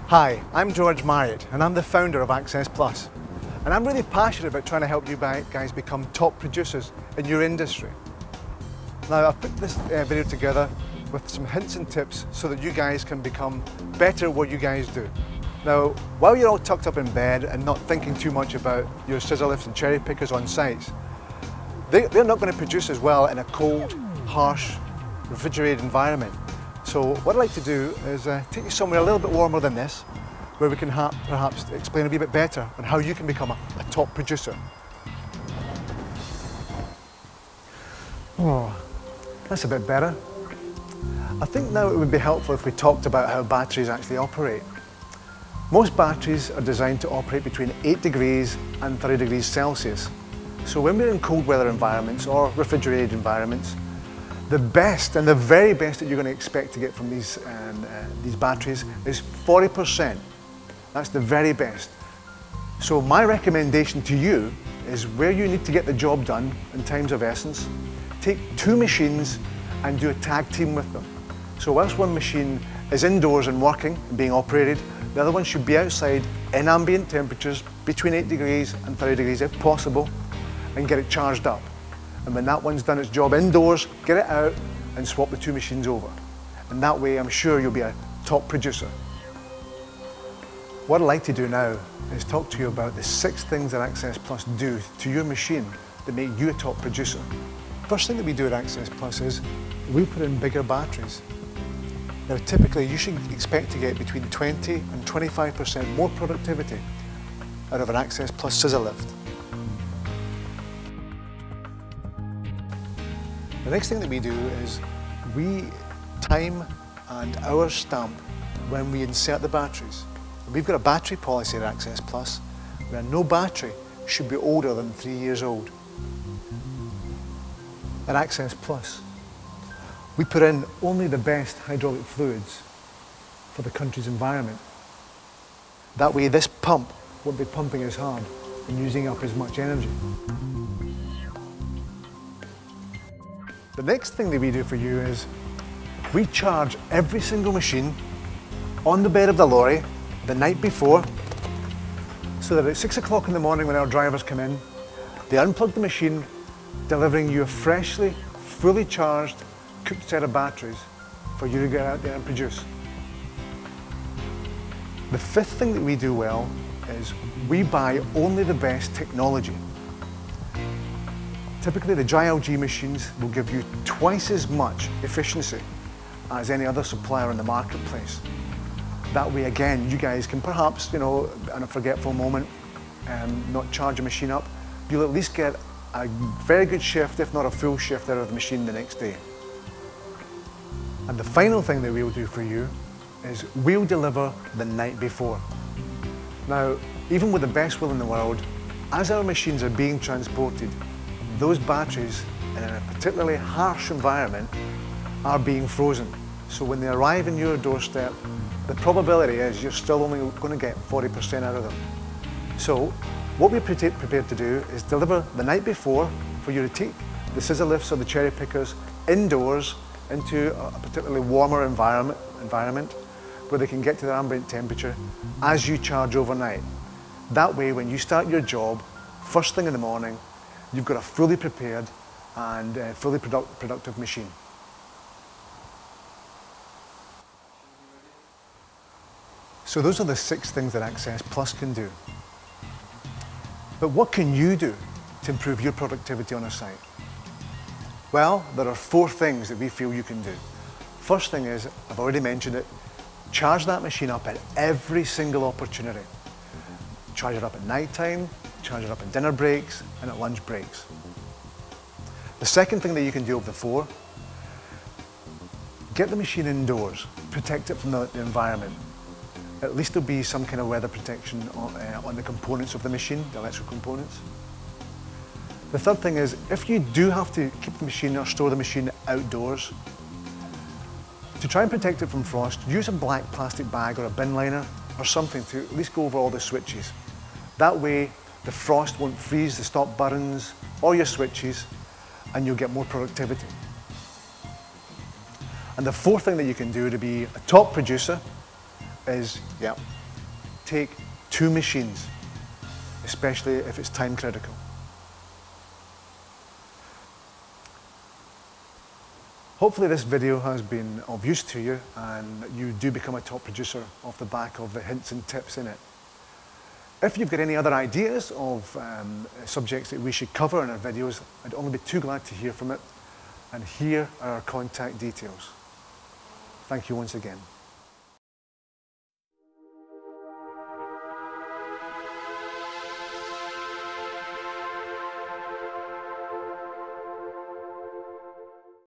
Hi, I'm George Marriott and I'm the founder of Access Plus. And I'm really passionate about trying to help you guys become top producers in your industry. Now I've put this video together with some hints and tips so that you guys can become better at what you guys do. Now, while you're all tucked up in bed and not thinking too much about your scissor lifts and cherry pickers on sites, they're not going to produce as well in a cold, harsh, refrigerated environment. So what I'd like to do is take you somewhere a little bit warmer than this, where we can perhaps explain a wee bit better on how you can become a top producer. Oh, that's a bit better. I think now it would be helpful if we talked about how batteries actually operate. Most batteries are designed to operate between 8 degrees and 30 degrees Celsius. So when we're in cold weather environments or refrigerated environments, the best and the very best that you're going to expect to get from these batteries is 40%. That's the very best. So my recommendation to you is, where you need to get the job done in times of essence, take 2 machines and do a tag team with them. So whilst one machine is indoors and working and being operated, the other one should be outside in ambient temperatures between 8 degrees and 30 degrees if possible, and get it charged up. And when that one's done its job indoors, get it out and swap the 2 machines over. And that way I'm sure you'll be a top producer. What I'd like to do now is talk to you about the 6 things that Access Plus do to your machine that make you a top producer. First thing that we do at Access Plus is we put in bigger batteries. Now typically you should expect to get between 20 and 25% more productivity out of an Access Plus scissor lift. The next thing that we do is we time and hour stamp when we insert the batteries. We've got a battery policy at Access Plus where no battery should be older than 3 years old. At Access Plus, we put in only the best hydraulic fluids for the country's environment. That way this pump won't be pumping as hard and using up as much energy. The next thing that we do for you is we charge every single machine on the bed of the lorry the night before, so that at 6 o'clock in the morning when our drivers come in, they unplug the machine, delivering you a freshly, fully charged, cooked set of batteries for you to get out there and produce. The 5th thing that we do well is we buy only the best technology. Typically the dry algae machines will give you twice as much efficiency as any other supplier in the marketplace. That way again, you guys can perhaps, in a forgetful moment, not charge a machine up. You'll at least get a very good shift, if not a full shift, out of the machine the next day. And the final thing that we'll do for you is we'll deliver the night before. Now, even with the best will in the world, as our machines are being transported, those batteries in a particularly harsh environment are being frozen. So when they arrive in your doorstep, the probability is you're still only going to get 40% out of them. So what we're prepared to do is deliver the night before for you to take the scissor lifts or the cherry pickers indoors into a particularly warmer environment where they can get to their ambient temperature as you charge overnight. That way, when you start your job, first thing in the morning, you've got a fully prepared and fully productive machine. So those are the 6 things that Access Plus can do. But what can you do to improve your productivity on a site? Well, there are 4 things that we feel you can do. First thing is, I've already mentioned it, charge that machine up at every single opportunity. Charge it up at night time, charge it up at dinner breaks and at lunch breaks. The second thing that you can do of the 4, get the machine indoors, protect it from the environment. At least there'll be some kind of weather protection on the components of the machine, the electrical components. The third thing is, if you do have to keep the machine or store the machine outdoors, to try and protect it from frost, use a black plastic bag or a bin liner or something to at least go over all the switches. That way the frost won't freeze the stop buttons or your switches, and you'll get more productivity. And the 4th thing that you can do to be a top producer is, take 2 machines, especially if it's time critical. Hopefully this video has been of use to you and you do become a top producer off the back of the hints and tips in it. If you've got any other ideas of subjects that we should cover in our videos, I'd only be too glad to hear from it. And here are our contact details. Thank you once again.